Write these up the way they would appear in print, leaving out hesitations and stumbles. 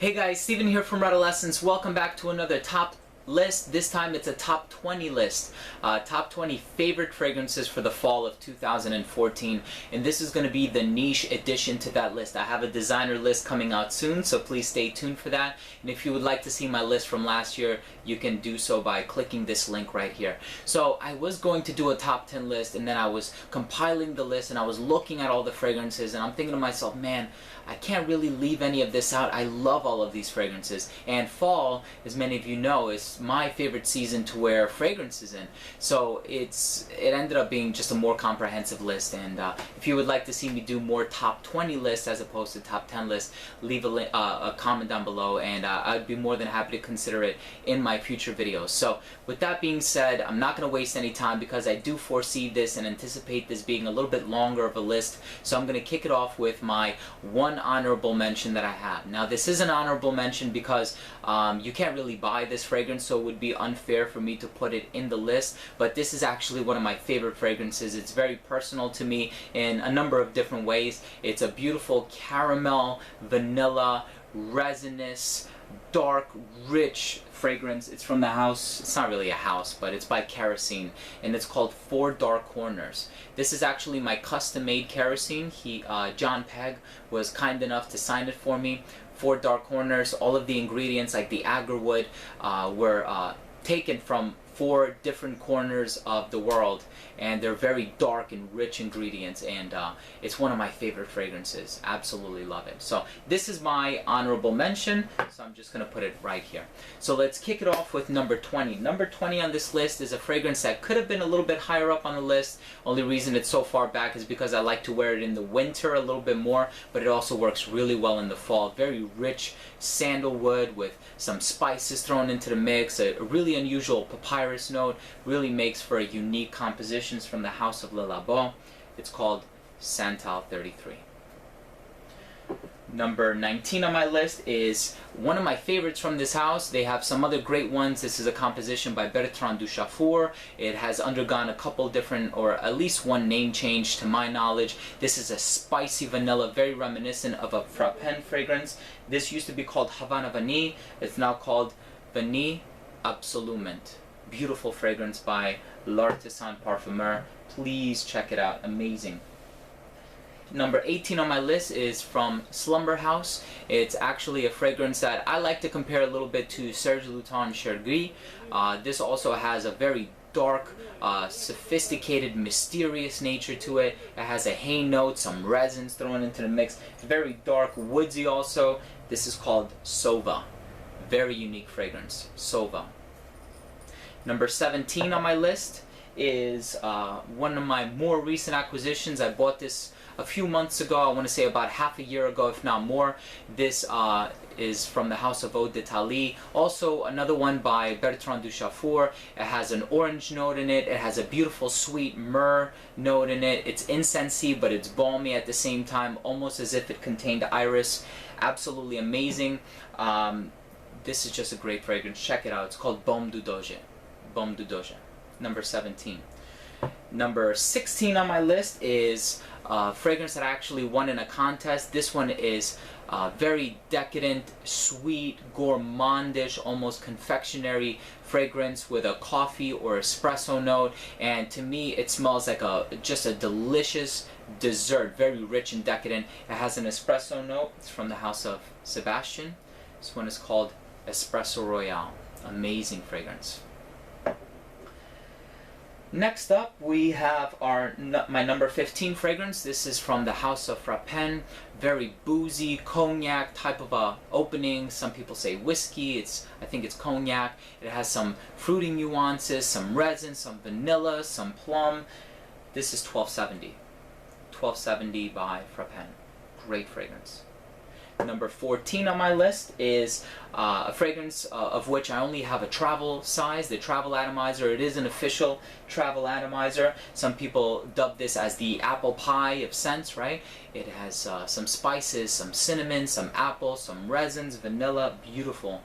Hey guys, Steven here from Redolescence. Welcome back to another top list. This time it's a top 20 list. Top 20 favorite fragrances for the fall of 2014. And this is going to be the niche addition to that list. I have a designer list coming out soon, so please stay tuned for that. And if you would like to see my list from last year, you can do so by clicking this link right here. So I was going to do a top 10 list, and then I was compiling the list and I was looking at all the fragrances, and I'm thinking to myself, man, I can't really leave any of this out. I love all of these fragrances. And fall, as many of you know, is my favorite season to wear fragrances in. So it ended up being just a more comprehensive list. And if you would like to see me do more top 20 lists as opposed to top 10 lists, leave a comment down below, and I'd be more than happy to consider it in my future videos. So with that being said, I'm not going to waste any time because I do foresee this and anticipate this being a little bit longer of a list. So I'm going to kick it off with my one honorable mention that I have. Now this is an honorable mention because you can't really buy this fragrance, so it would be unfair for me to put it in the list, but this is actually one of my favorite fragrances. It's very personal to me in a number of different ways. It's a beautiful caramel, vanilla, resinous, dark, rich fragrance. It's from the house, it's not really a house, but it's by Kerosene, and it's called Four Dark Corners. This is actually my custom-made Kerosene. John Pegg was kind enough to sign it for me. Four Dark Corners, all of the ingredients like the agarwood were taken from 4 different corners of the world, and they're very dark and rich ingredients, and it's one of my favorite fragrances. Absolutely love it. So this is my honorable mention, so I'm just going to put it right here. So let's kick it off with number 20. Number 20 on this list is a fragrance that could have been a little bit higher up on the list. Only reason it's so far back is because I like to wear it in the winter a little bit more, but it also works really well in the fall. Very rich sandalwood with some spices thrown into the mix, a really unusual papyrus note, really makes for a unique compositions from the house of Le Labo. It's called Santal 33. Number 19 on my list is one of my favorites from this house. They have some other great ones. This is a composition by Bertrand Duchaufour. It has undergone a couple different, or at least one name change to my knowledge. This is a spicy vanilla, very reminiscent of a Frappin fragrance. This used to be called Havana Vanille. It's now called Vanille Absolument. Beautiful fragrance by L'Artisan Parfumeur. Please check it out. Amazing. Number 18 on my list is from Slumber House. It's actually a fragrance that I like to compare a little bit to Serge Lutens Cher Gris. This also has a very dark, sophisticated, mysterious nature to it. It has a hay note, some resins thrown into the mix. It's very dark, woodsy also. This is called Sova. Very unique fragrance, Sova. Number 17 on my list is one of my more recent acquisitions. I bought this a few months ago, I want to say about half a year ago, if not more. This is from the house of Eau d'Italie. Also another one by Bertrand Duchaufour. It has an orange note in it. It has a beautiful sweet myrrh note in it. It's incensey, but it's balmy at the same time, almost as if it contained iris. Absolutely amazing. This is just a great fragrance. Check it out. It's called Baume du Doge. Baume du Doge. Number 17. Number 16 on my list is a fragrance that I actually won in a contest. This one is very decadent, sweet, gourmandish, almost confectionery fragrance with a coffee or espresso note, and to me it smells like just a delicious dessert, very rich and decadent. It has an espresso note. It's from the house of Sebastian. This one is called Espresso Royale. Amazing fragrance. Next up, we have my number 15 fragrance. This is from the house of Frappin. Very boozy, cognac type of a opening. Some people say whiskey. I think it's cognac. It has some fruity nuances, some resin, some vanilla, some plum. This is 1270. 1270 by Frappin. Great fragrance. Number 14 on my list is a fragrance of which I only have a travel size, the travel atomizer. It is an official travel atomizer. Some people dub this as the apple pie of scents, right? It has some spices, some cinnamon, some apple, some resins, vanilla, beautiful.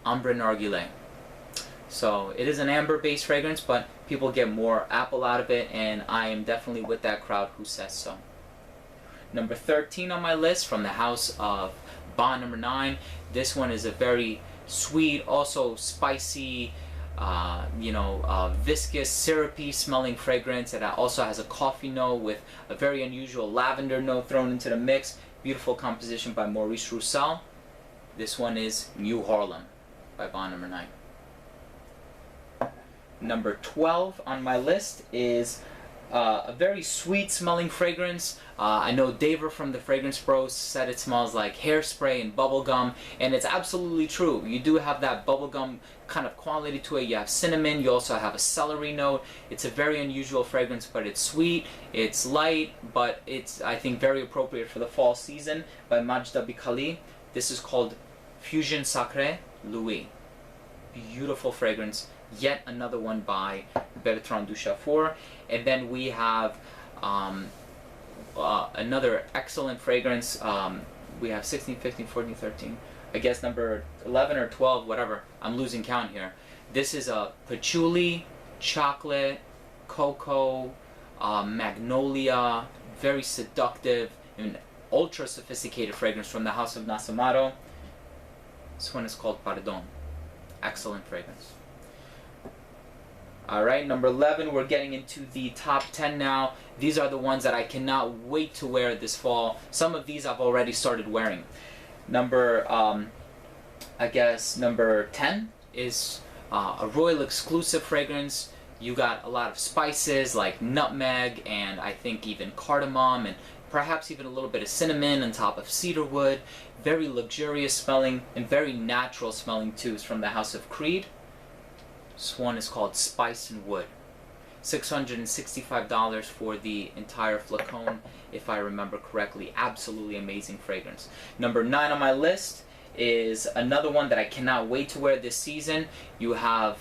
Ambre Narguilé. So it is an amber-based fragrance, but people get more apple out of it, and I am definitely with that crowd who says so. Number 13 on my list, from the house of Bond number 9. This one is a very sweet, also spicy, viscous, syrupy smelling fragrance. It also has a coffee note with a very unusual lavender note thrown into the mix. Beautiful composition by Maurice Roussel. This one is New Harlem by Bond number 9. Number 12 on my list is a very sweet smelling fragrance. I know Daver from the Fragrance Bros said it smells like hairspray and bubblegum, and it's absolutely true. You do have that bubblegum kind of quality to it. You have cinnamon, you also have a celery note. It's a very unusual fragrance, but it's sweet, it's light, but it's, I think, very appropriate for the fall season, by Majda Bikali. This is called Fusion Sacré Louis. Beautiful fragrance. Yet another one by Bertrand Duchaufour. And then we have another excellent fragrance. We have 16, 15, 14, 13. I guess number 11 or 12, whatever. I'm losing count here. This is a patchouli, chocolate, cocoa, magnolia, very seductive and ultra sophisticated fragrance from the house of Nasamaro. This one is called Pardon. Excellent fragrance. Alright, number 11, we're getting into the top 10 now. These are the ones that I cannot wait to wear this fall. Some of these I've already started wearing. Number 10 is a Royal exclusive fragrance. You got a lot of spices like nutmeg and I think even cardamom and perhaps even a little bit of cinnamon on top of cedar wood. Very luxurious smelling and very natural smelling too. It's from the house of Creed. This one is called Spice and Wood. $665 for the entire flacon, if I remember correctly. Absolutely amazing fragrance. Number 9 on my list is another one that I cannot wait to wear this season. You have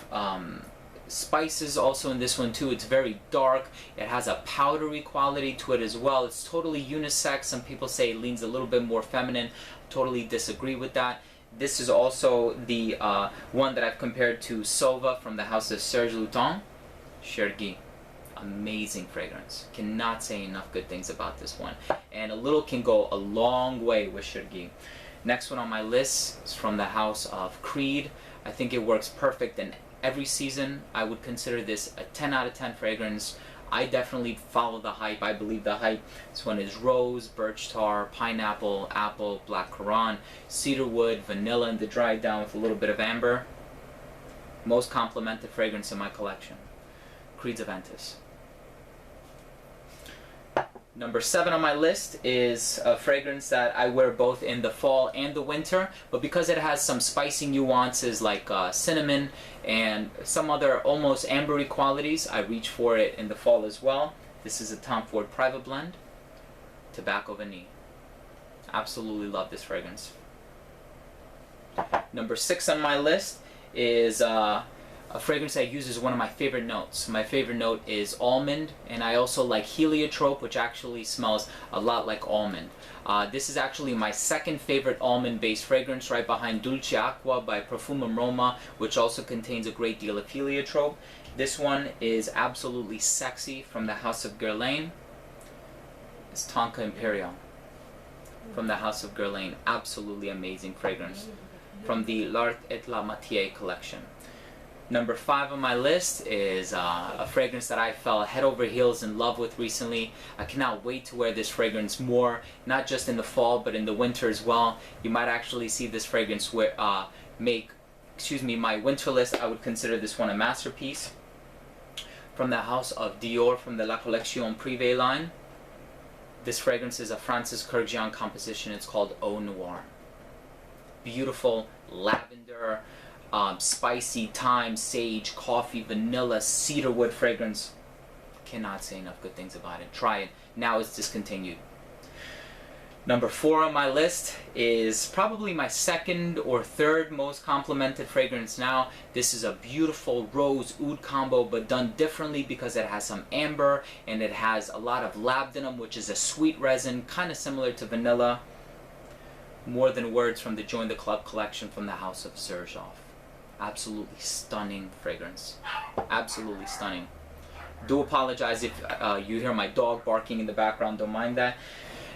spices also in this one too. It's very dark. It has a powdery quality to it as well. It's totally unisex. Some people say it leans a little bit more feminine. Totally disagree with that. This is also the one that I've compared to Sova from the house of Serge Lutens. Chergui. Amazing fragrance. Cannot say enough good things about this one. And a little can go a long way with Chergui. Next one on my list is from the house of Creed. I think it works perfect in every season. I would consider this a 10 out of 10 fragrance. I definitely follow the hype. I believe the hype. This one is rose, birch tar, pineapple, apple, black currant, cedar wood, vanilla, and the dried down with a little bit of amber. Most complimented fragrance in my collection. Creed's Aventus. Number 7 on my list is a fragrance that I wear both in the fall and the winter, but because it has some spicy nuances like cinnamon and some other almost ambery qualities, I reach for it in the fall as well. This is a Tom Ford Private Blend, Tobacco Vanille. Absolutely love this fragrance. Number 6 on my list is a fragrance that uses one of my favorite notes. My favorite note is almond, and I also like heliotrope, which actually smells a lot like almond. This is actually my second favorite almond-based fragrance, right behind Dulce Acqua by Profumum Roma, which also contains a great deal of heliotrope. This one is absolutely sexy from the house of Guerlain. It's Tonka Imperial from the house of Guerlain. Absolutely amazing fragrance from the L'Art et la Matière collection. Number 5 on my list is a fragrance that I fell head over heels in love with recently. I cannot wait to wear this fragrance more, not just in the fall, but in the winter as well. You might actually see this fragrance make my winter list. I would consider this one a masterpiece. From the house of Dior, from the La Collection Privée line. This fragrance is a Francis Kurkdjian composition. It's called Eau Noire. Beautiful lavender, spicy thyme, sage, coffee, vanilla, cedarwood fragrance. Cannot say enough good things about it. Try it. Now it's discontinued. Number 4 on my list is probably my second or third most complimented fragrance now. This is a beautiful rose oud combo, but done differently because it has some amber and it has a lot of labdanum, which is a sweet resin, kind of similar to vanilla. More Than Words from the Join the Club collection from the house of Xerjoff. Absolutely stunning fragrance. Absolutely stunning. Do apologize if you hear my dog barking in the background. Don't mind that.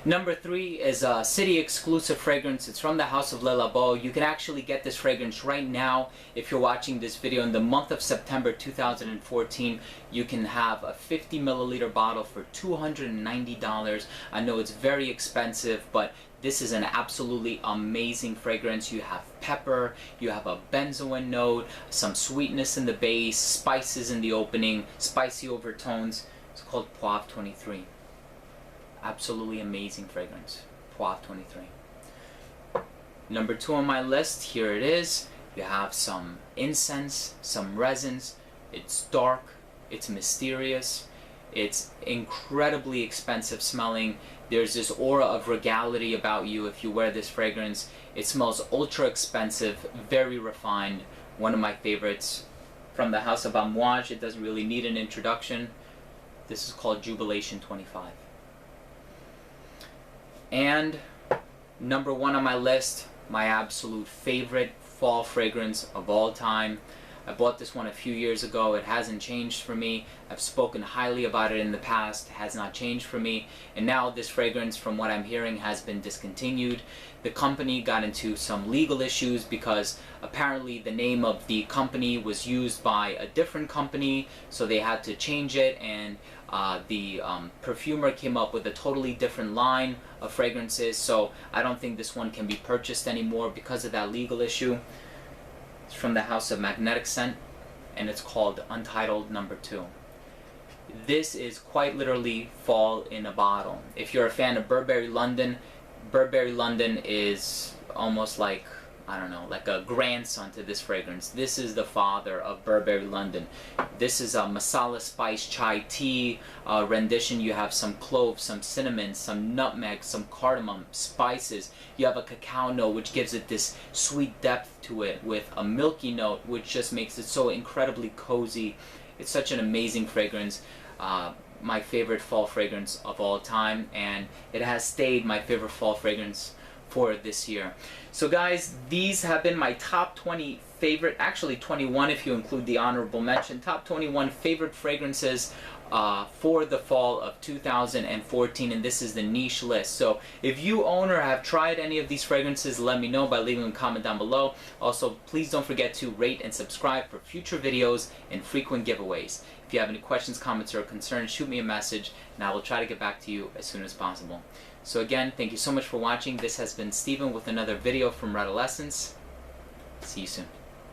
Number 3 is a city exclusive fragrance. It's from the House of Le Labo. You can actually get this fragrance right now if you're watching this video in the month of September 2014. You can have a 50 milliliter bottle for $290. I know it's very expensive, but this is an absolutely amazing fragrance. You have pepper, you have a benzoin note, some sweetness in the base, spices in the opening, spicy overtones. It's called Poivre 23. Absolutely amazing fragrance. Poivre 23. Number 2 on my list, here it is. You have some incense, some resins. It's dark, it's mysterious, it's incredibly expensive smelling. There's this aura of regality about you if you wear this fragrance. It smells ultra expensive, very refined. One of my favorites from the House of Amouage. It doesn't really need an introduction. This is called Jubilation 25. And number 1 on my list, my absolute favorite fall fragrance of all time. I bought this one a few years ago. It hasn't changed for me. I've spoken highly about it in the past. It has not changed for me. And now this fragrance, from what I'm hearing, has been discontinued. The company got into some legal issues because apparently the name of the company was used by a different company, so they had to change it, and the perfumer came up with a totally different line of fragrances, so I don't think this one can be purchased anymore because of that legal issue. It's from the House of Magnetic Scent, and it's called Untitled No. 2. This is quite literally fall in a bottle. If you're a fan of Burberry London is almost like, I don't know, like a grandson to this fragrance. This is the father of Burberry London. This is a masala spice chai tea rendition. You have some cloves, some cinnamon, some nutmeg, some cardamom, spices. You have a cacao note, which gives it this sweet depth to it, with a milky note, which just makes it so incredibly cozy. It's such an amazing fragrance. My favorite fall fragrance of all time, and it has stayed my favorite fall fragrance for this year. So guys, these have been my top 20 favorite, actually 21 if you include the honorable mention, top 21 favorite fragrances for the fall of 2014, and this is the niche list. So if you own or have tried any of these fragrances, let me know by leaving a comment down below. Also, please don't forget to rate and subscribe for future videos and frequent giveaways. If you have any questions, comments, or concerns, shoot me a message and I will try to get back to you as soon as possible. So again, thank you so much for watching. This has been Steven with another video from Redolessence. See you soon.